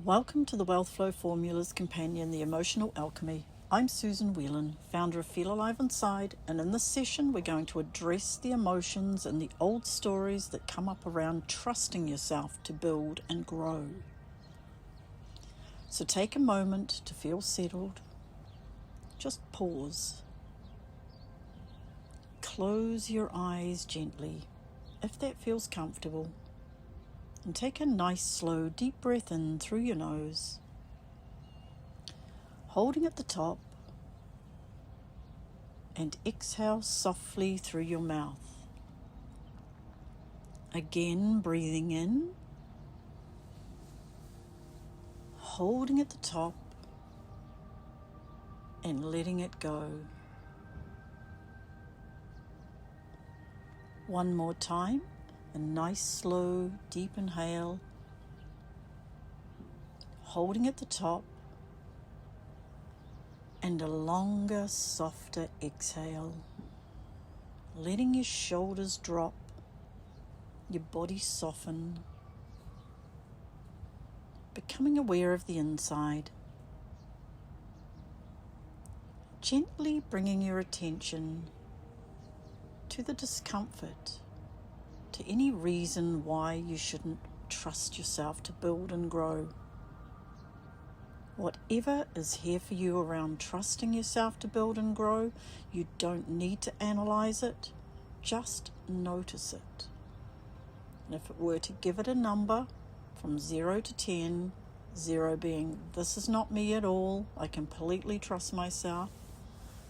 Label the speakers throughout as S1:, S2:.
S1: Welcome to the Wealth Flow Formulas Companion, The Emotional Alchemy. I'm Susan Whelan, founder of Feel Alive Inside, and in this session we're going to address the emotions and the old stories that come up around trusting yourself to build and grow. So take a moment to feel settled. Just pause. Close your eyes gently, if that feels comfortable. And take a nice, slow, deep breath in through your nose, holding at the top, and exhale softly through your mouth. Again, breathing in, holding at the top, and letting it go. One more time. A nice, slow, deep inhale, holding at the top, and a longer, softer exhale, letting your shoulders drop, your body soften, becoming aware of the inside, gently bringing your attention to the discomfort, to any reason why you shouldn't trust yourself to build and grow. Whatever is here for you around trusting yourself to build and grow, you don't need to analyze it, just notice it. And if it were to give it a number from 0 to 10, 0 being this is not me at all, I completely trust myself,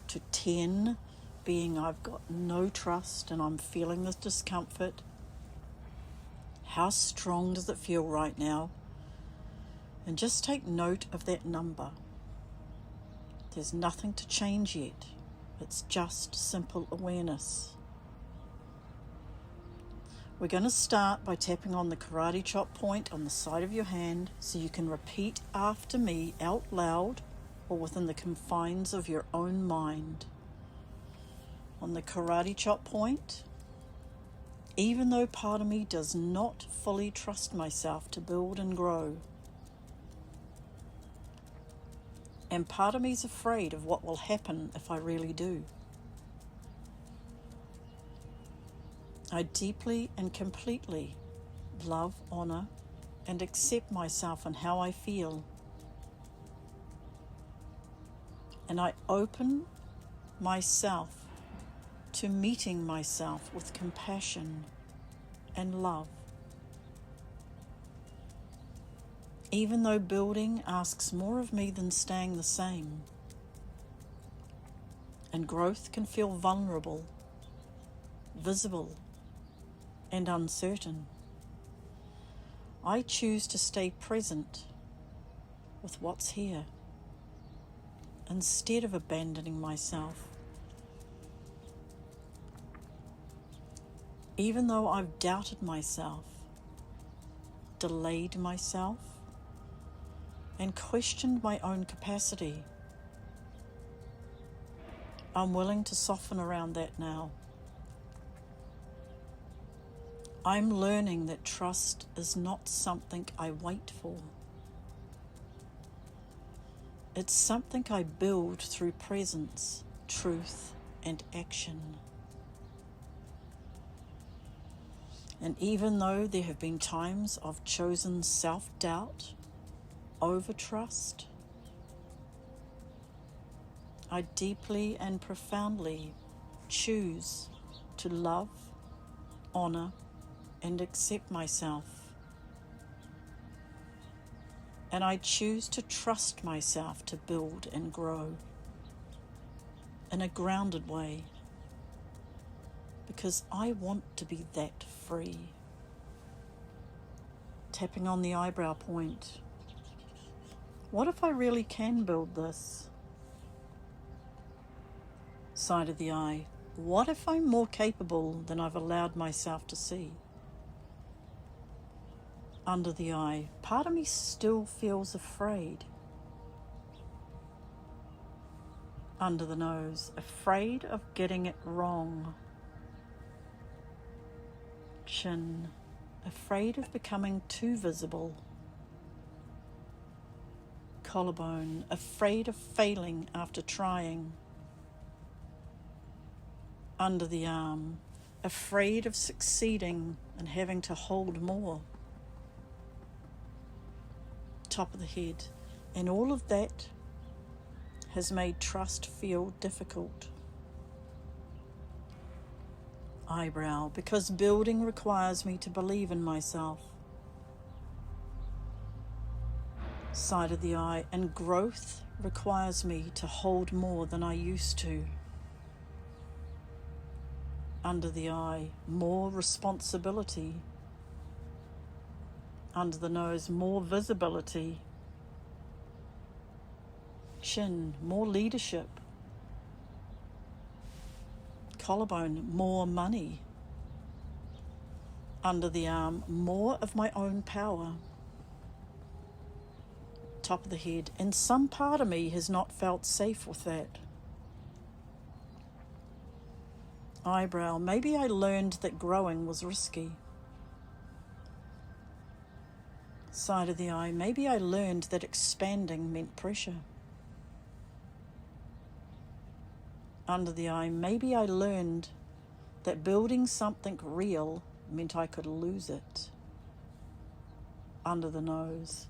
S1: to 10 being I've got no trust and I'm feeling this discomfort, how strong does it feel right now? And just take note of that number. There's nothing to change yet. It's just simple awareness. We're going to start by tapping on the karate chop point on the side of your hand so you can repeat after me out loud or within the confines of your own mind. On the karate chop point, even though part of me does not fully trust myself to build and grow, and part of me is afraid of what will happen if I really do, I deeply and completely love, honor, and accept myself and how I feel. And I open myself to meeting myself with compassion and love. Even though building asks more of me than staying the same, and growth can feel vulnerable, visible, and uncertain, I choose to stay present with what's here instead of abandoning myself. Even though I've doubted myself, delayed myself, and questioned my own capacity, I'm willing to soften around that now. I'm learning that trust is not something I wait for. It's something I build through presence, truth, and action. And even though there have been times I've chosen self-doubt over trust, I deeply and profoundly choose to love, honor, and accept myself. And I choose to trust myself to build and grow in a grounded way, because I want to be that free. Tapping on the eyebrow point. What if I really can build this? Side of the eye. What if I'm more capable than I've allowed myself to see? Under the eye. Part of me still feels afraid. Under the nose. Afraid of getting it wrong. Chin. Afraid of becoming too visible. Collarbone, afraid of failing after trying. Under the arm, afraid of succeeding and having to hold more. Top of the head, and all of that has made trust feel difficult. Eyebrow, because building requires me to believe in myself. Side of the eye, and growth requires me to hold more than I used to. Under the eye, more responsibility. Under the nose, more visibility. Chin, more leadership. Collarbone, more money. Under the arm, more of my own power. Top of the head, and some part of me has not felt safe with that. Eyebrow, maybe I learned that growing was risky. Side of the eye, maybe I learned that expanding meant pressure. Under the eye, maybe I learned that building something real meant I could lose it. Under the nose,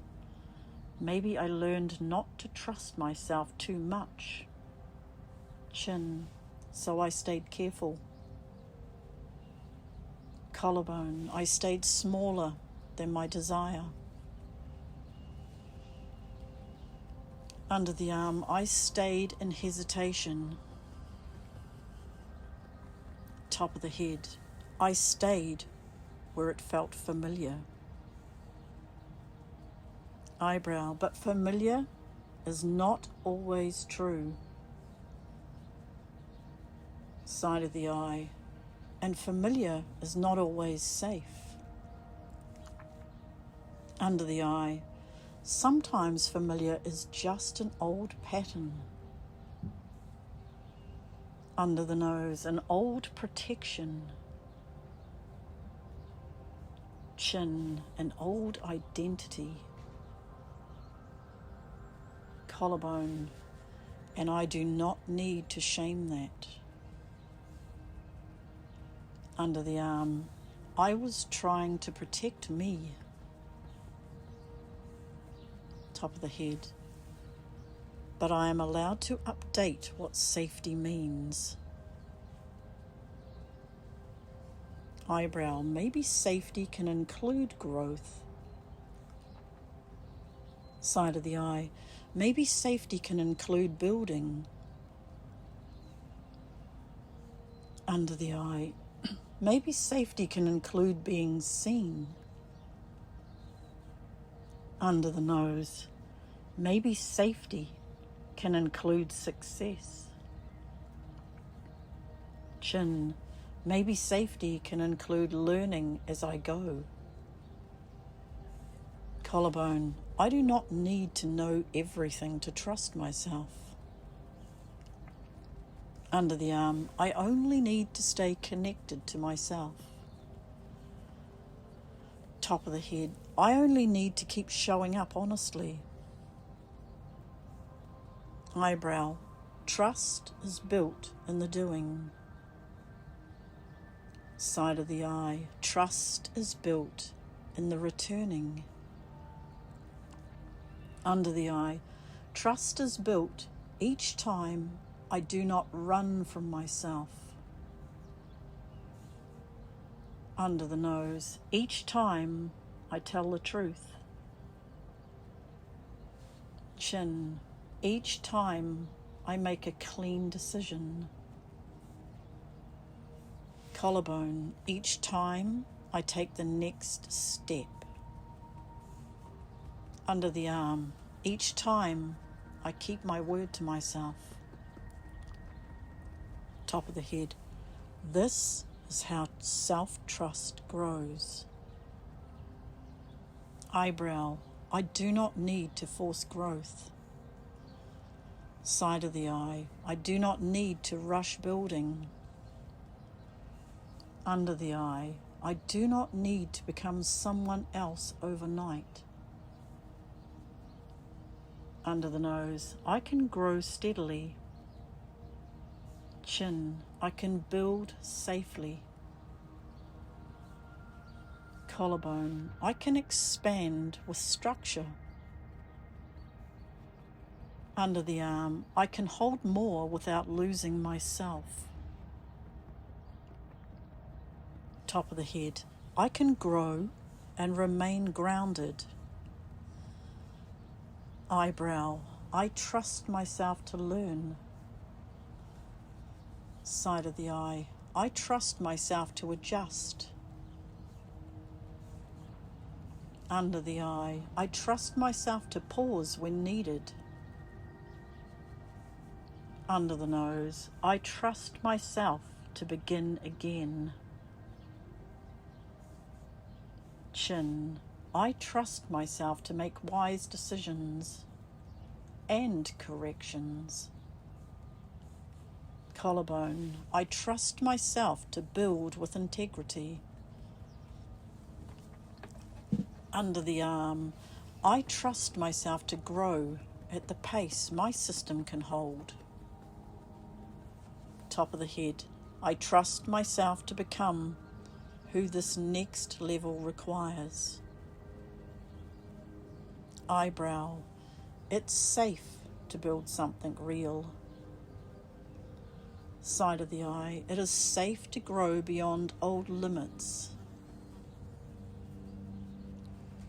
S1: maybe I learned not to trust myself too much. Chin, so I stayed careful. Collarbone, I stayed smaller than my desire. Under the arm, I stayed in hesitation. Top of the head, I stayed where it felt familiar. Eyebrow, but familiar is not always true. Side of the eye, and familiar is not always safe. Under the eye, sometimes familiar is just an old pattern. Under the nose, an old protection. Chin, an old identity. Collarbone, and I do not need to shame that. Under the arm, I was trying to protect me. Top of the head, but I am allowed to update what safety means. Eyebrow, maybe safety can include growth. Side of the eye, maybe safety can include building. Under the eye, maybe safety can include being seen. Under the nose, maybe safety can include success. Chin, maybe safety can include learning as I go. Collarbone, I do not need to know everything to trust myself. Under the arm, I only need to stay connected to myself. Top of the head, I only need to keep showing up honestly. Eyebrow, trust is built in the doing. Side of the eye, trust is built in the returning. Under the eye, trust is built each time I do not run from myself. Under the nose, each time I tell the truth. Chin, each time I make a clean decision. Collarbone, each time I take the next step. Under the arm, each time I keep my word to myself. Top of the head, this is how self-trust grows. Eyebrow, I do not need to force growth. Side of the eye, I do not need to rush building. Under the eye, I do not need to become someone else overnight. Under the nose, I can grow steadily. Chin, I can build safely. Collarbone, I can expand with structure. Under the arm, I can hold more without losing myself. Top of the head, I can grow and remain grounded. Eyebrow, I trust myself to learn. Side of the eye, I trust myself to adjust. Under the eye, I trust myself to pause when needed. Under the nose, I trust myself to begin again. Chin, I trust myself to make wise decisions and corrections. Collarbone, I trust myself to build with integrity. Under the arm, I trust myself to grow at the pace my system can hold. Top of the head, I trust myself to become who this next level requires. Eyebrow, it's safe to build something real. Side of the eye, it is safe to grow beyond old limits.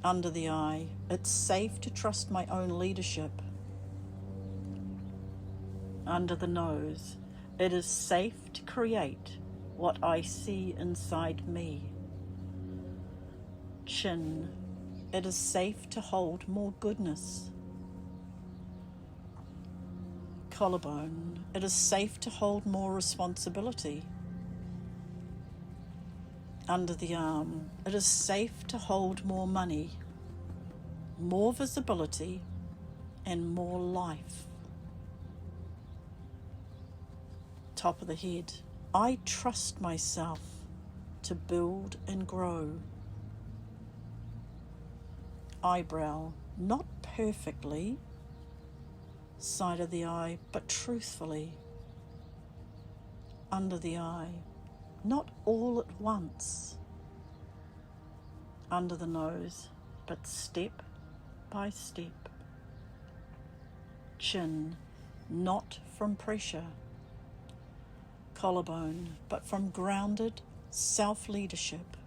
S1: Under the eye, it's safe to trust my own leadership. Under the nose, it is safe to create what I see inside me. Chin, it is safe to hold more goodness. Collarbone, it is safe to hold more responsibility. Under the arm, it is safe to hold more money, more visibility, and more life. Top of the head, I trust myself to build and grow. Eyebrow, not perfectly. Side of the eye, but truthfully. Under the eye, not all at once. Under the nose, but step by step. Chin, not from pressure. Collarbone, but from grounded self-leadership.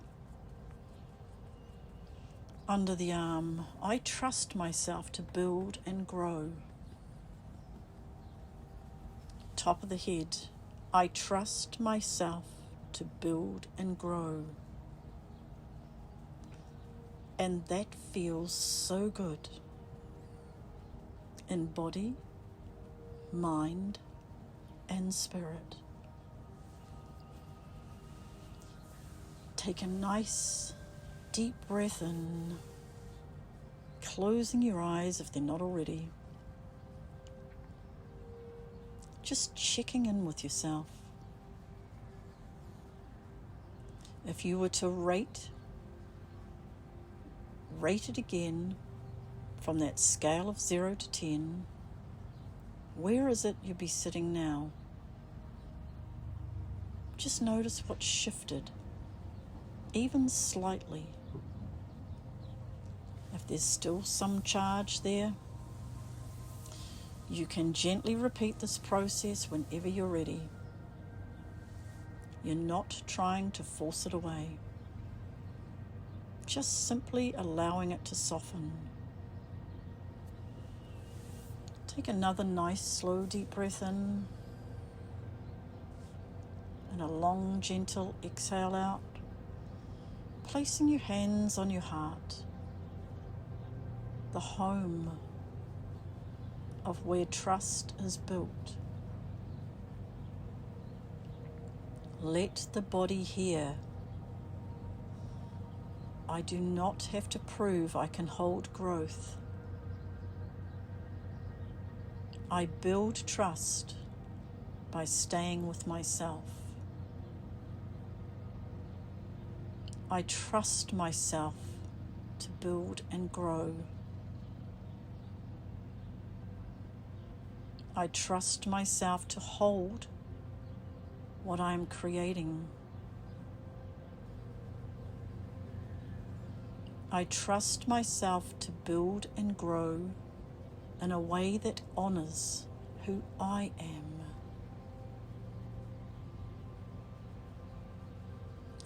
S1: Under the arm, I trust myself to build and grow. Top of the head, I trust myself to build and grow. And that feels so good in body, mind, and spirit. Take a nice deep breath in, closing your eyes if they're not already. Just checking in with yourself. If you were to rate it again from that scale of 0 to 10, where is it you'd be sitting now? Just notice what's shifted, even slightly. If there's still some charge there, you can gently repeat this process whenever you're ready. You're not trying to force it away. Just simply allowing it to soften. Take another nice, slow, deep breath in. And a long, gentle exhale out. Placing your hands on your heart. The home of where trust is built. Let the body hear. I do not have to prove I can hold growth. I build trust by staying with myself. I trust myself to build and grow. I trust myself to hold what I am creating. I trust myself to build and grow in a way that honors who I am.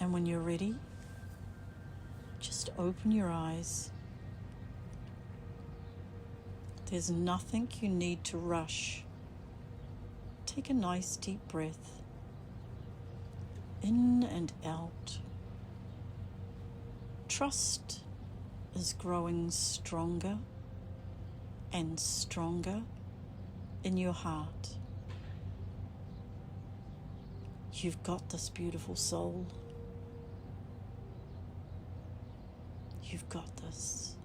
S1: And when you're ready, just open your eyes. There's nothing you need to rush. Take a nice deep breath, in and out. Trust is growing stronger and stronger in your heart. You've got this, beautiful soul. You've got this.